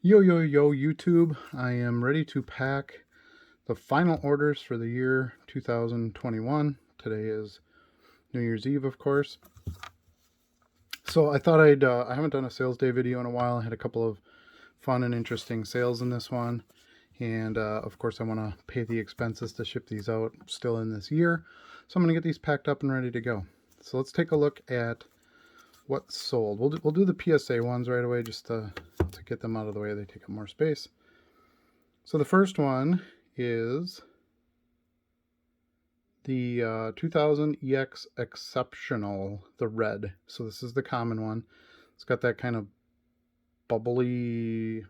Yo, yo, yo, YouTube. I am ready to pack the final orders for the year 2021. Today is New Year's Eve, of course. So I thought I haven't done a sales day video in a while. I had a couple of fun and interesting sales in this one. And of course, I want to pay the expenses to ship these out still in this year. So I'm going to get these packed up and ready to go. So let's take a look at what sold. We'll do the PSA ones right away just to get them out of the way. They take up more space. So the first one is the 2000 EX Exceptional, the red. So this is the common one. It's got that kind of bubbly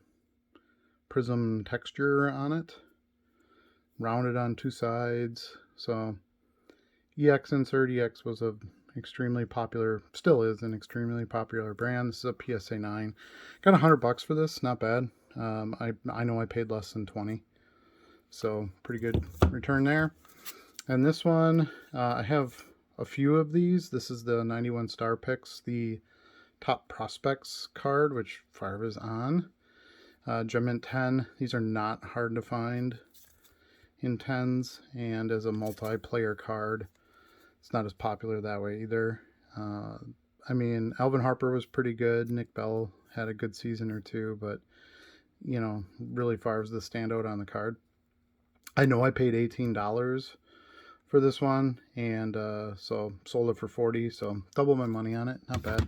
prism texture on it, rounded on two sides. So EX insert. EX was a extremely popular, still is an extremely popular brand. This is a PSA 9. Got $100 for this, not bad. I know I paid less than 20, so pretty good return there. And this one, I have a few of these. This is the 91 Star Picks, the Top Prospects card, which Favre is on. Gem 10. These are not hard to find in 10s, and as a multiplayer card, it's not as popular that way either. I mean, Alvin Harper was pretty good. Nick Bell had a good season or two, but, you know, really Favre's the standout on the card. I know I paid $18 for this one, and so sold it for $40, so double my money on it. Not bad.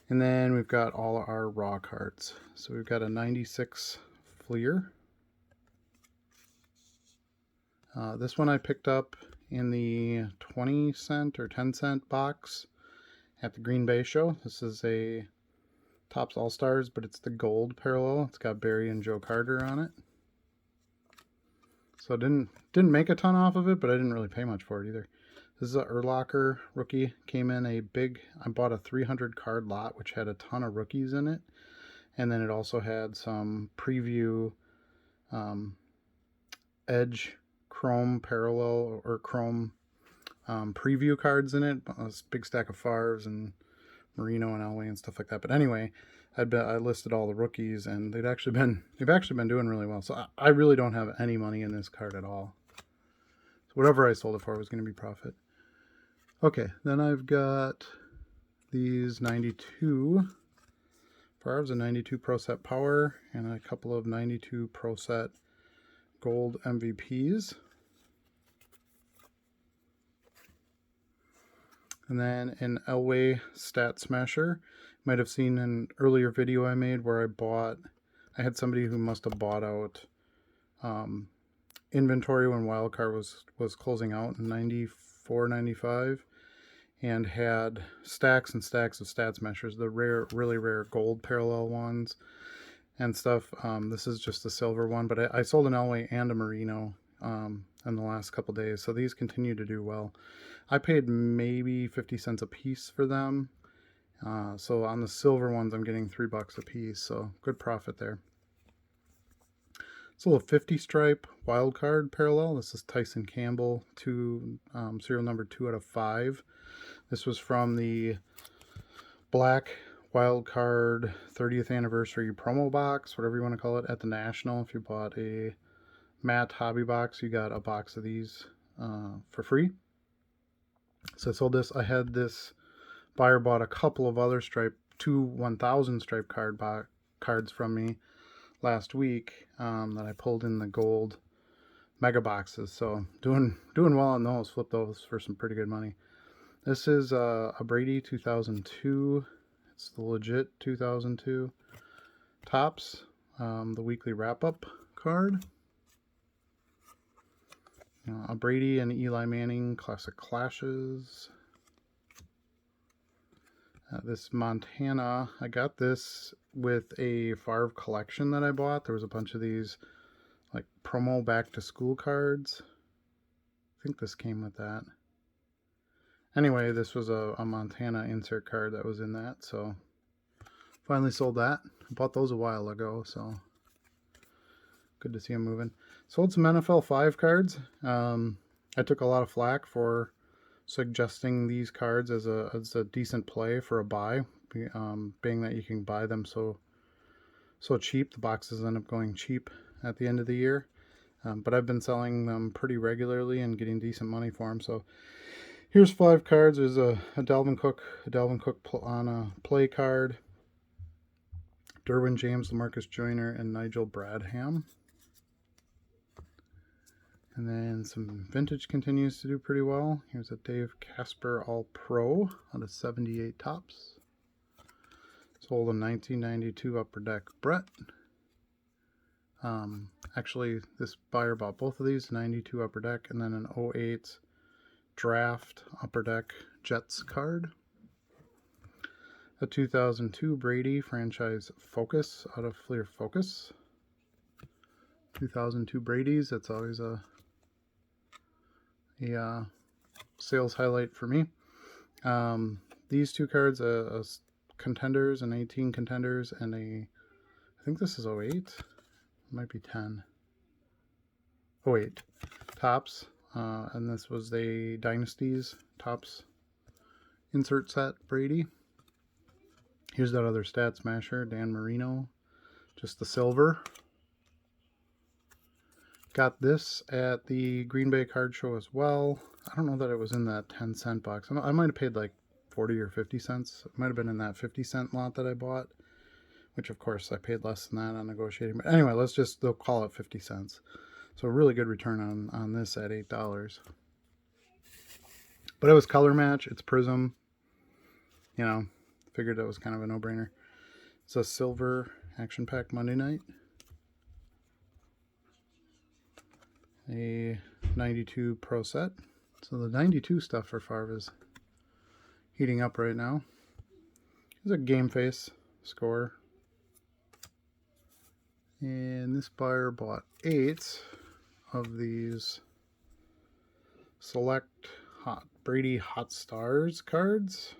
And then we've got all our raw cards. So we've got a 96 Fleer. This one I picked up in the 20 cent or 10 cent box at the Green Bay show. This is a Topps All-Stars, but it's the gold parallel. It's got Barry and Joe Carter on it. So didn't make a ton off of it, but I didn't really pay much for it either. This is a Urlacher rookie. Came in a big, I bought a 300 card lot, which had a ton of rookies in it. And then it also had some preview Edge Chrome parallel or Chrome preview cards in it. A big stack of Favres and Marino and Elway and stuff like that. But anyway, I listed all the rookies, and they've actually been doing really well. So I really don't have any money in this card at all. So whatever I sold it for was going to be profit. Okay, then I've got these 92 Favre's, a 92 Pro Set Power, and a couple of 92 Pro Set Gold MVPs. And then an Elway Stat Smasher. You might have seen an earlier video I made where I had somebody who must have bought out inventory when Wildcard was closing out in 94, 95, and had stacks and stacks of Stat Smashers, the really rare gold parallel ones and stuff. This is just the silver one, but I sold an Elway and a Marino in the last couple days, so these continue to do well. I paid maybe 50 cents a piece for them. So on the silver ones, I'm getting $3 a piece, so good profit there. It's a little 50 stripe wild card parallel. This is Tyson Campbell, serial number 2 out of 5. This was from the black wild card 30th anniversary promo box, whatever you want to call it, at the National. If you bought a matte hobby box, you got a box of these for free. So I sold this. I had this buyer bought a couple of other two 1000 stripe cards from me last week that I pulled in the gold mega boxes. So doing well on those. Flipped those for some pretty good money. This is a Brady 2002. It's the legit 2002 Topps, the weekly wrap-up card. A Brady and Eli Manning Classic Clashes. This Montana, I got this with a Favre collection that I bought. There was a bunch of these like promo back to school cards. I think this came with that. Anyway, this was a Montana insert card that was in that, so finally sold that. I bought those a while ago, so good to see them moving. Sold some NFL 5 cards. I took a lot of flack for suggesting these cards as a decent play for a buy, being that you can buy them so so cheap. The boxes end up going cheap at the end of the year. But I've been selling them pretty regularly and getting decent money for them. So here's 5 cards. There's a Dalvin Cook on a play card, Derwin James, LaMarcus Joyner, and Nigel Bradham. And then some vintage continues to do pretty well. Here's a Dave Casper All-Pro out of 78 tops. Sold in 1992 Upper Deck Brett. Actually, this buyer bought both of these, 92 Upper Deck, and then an 08 Draft Upper Deck Jets card. A 2002 Brady Franchise Focus out of Fleer Focus. 2002 Brady's, that's always a sales highlight for me. These 2 cards, a Contenders, an 18 Contenders, and I think this is 08. It might be 10. 08 tops. And this was the Dynasties tops insert set Brady. Here's that other stat smasher, Dan Marino. Just the silver. Got this at the Green Bay card show as well. I don't know that it was in that 10-cent box. I might have paid like 40 or 50 cents. It might have been in that 50-cent lot that I bought, which of course I paid less than that on negotiating. But anyway, they'll call it 50 cents. So a really good return on this at $8. But it was color match. It's Prism. You know, figured that was kind of a no-brainer. It's a silver action pack Monday night. A 92 Pro set. So the 92 stuff for Favre is heating up right now. Here's a game face score. And this buyer bought 8 of these select Brady Hot Stars cards.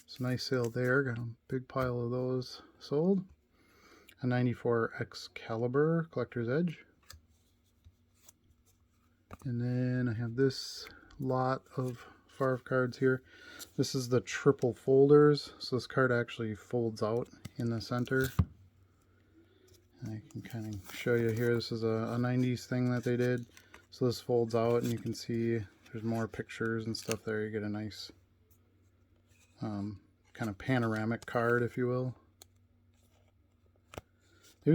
It's a nice sale there. Got a big pile of those sold. A 94 Excalibur Collector's Edge. And then I have this lot of Favre cards here. This is the triple folders. So this card actually folds out in the center. I can kind of show you here. This is a 90s thing that they did. So this folds out and you can see there's more pictures and stuff there. You get a nice kind of panoramic card, if you will. They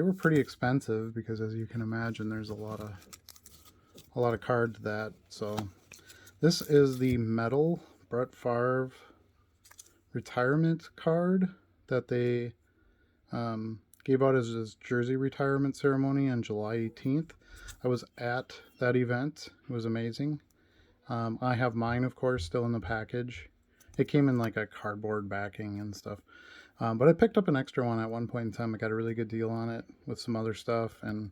were pretty expensive because, as you can imagine, there's a lot of cards that. So this is the metal Brett Favre retirement card that they gave out as his jersey retirement ceremony on July 18th. I was at that event. It was amazing. I have mine, of course, still in the package. It came in like a cardboard backing and stuff. But I picked up an extra one at one point in time. I got a really good deal on it with some other stuff, and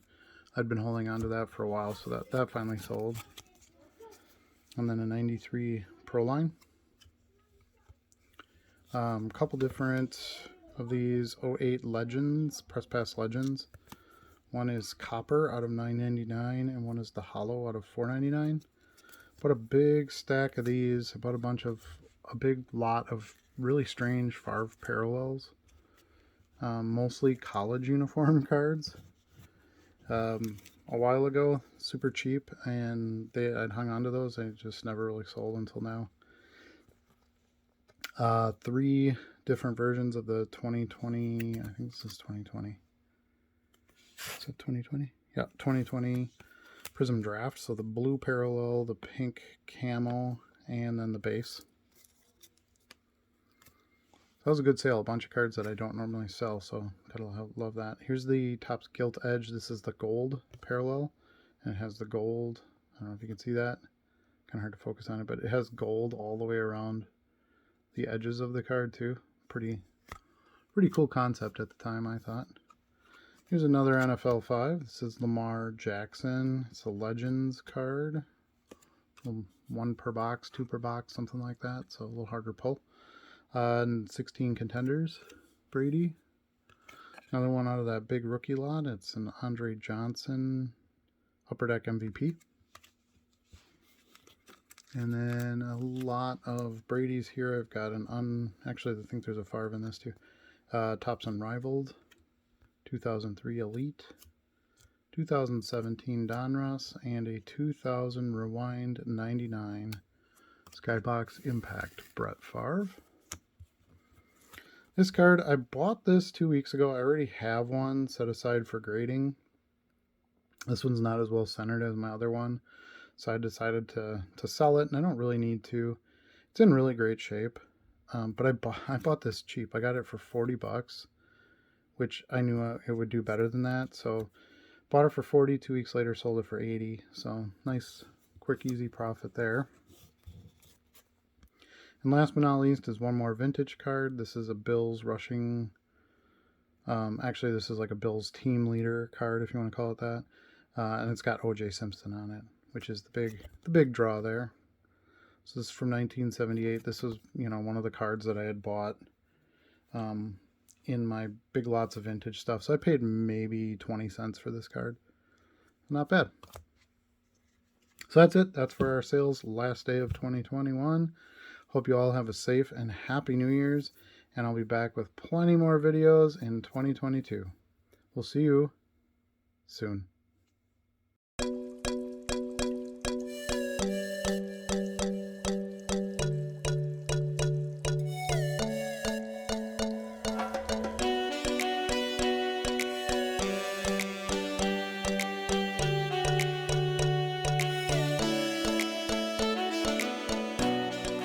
I'd been holding on to that for a while, so that finally sold. And then a 93 Pro Line. Couple different of these 08 Legends, Press Pass Legends. One is copper out of $9.99, and one is the hollow out of $4.99. Bought a big stack of these. I bought a big lot of really strange Favre parallels. Mostly college uniform cards. A while ago, super cheap, and I'd hung on to those. They just never really sold until now. 3 different versions of the 2020, I think this is 2020. Is it 2020? Yeah, 2020 Prism Draft. So the blue parallel, the pink camo, and then the base. That was a good sale. A bunch of cards that I don't normally sell, so gotta love that. Here's the Topps Gilt Edge. This is the gold parallel, and it has the gold. I don't know if you can see that. Kind of hard to focus on it, but it has gold all the way around the edges of the card too. Pretty cool concept at the time, I thought. Here's another NFL 5. This is Lamar Jackson. It's a Legends card. 1 per box, 2 per box, something like that. So a little harder to pull. And 16 Contenders, Brady. Another one out of that big rookie lot. It's an Andre Johnson Upper Deck MVP. And then a lot of Brady's here. I've got actually I think there's a Favre in this too. Topps Unrivaled, 2003 Elite, 2017 Donruss, and a 2000 Rewind 99 Skybox Impact Brett Favre. This card, I bought this 2 weeks ago. I already have one set aside for grading. This one's not as well centered as my other one, so I decided to sell it, and I don't really need to. It's in really great shape, but I bought this cheap. I got it for $40, which I knew it would do better than that, so bought it for 40. 2 weeks later, sold it for 80. So nice, quick, easy profit there. And last but not least is one more vintage card. This is a Bills rushing. Actually, this is like a Bills team leader card, if you want to call it that. And it's got O.J. Simpson on it, which is the big draw there. So this is from 1978. This was, one of the cards that I had bought in my Big Lots of Vintage stuff. So I paid maybe 20 cents for this card. Not bad. So that's it. That's for our sales last day of 2021. Hope you all have a safe and happy New Year's. And I'll be back with plenty more videos in 2022. We'll see you soon.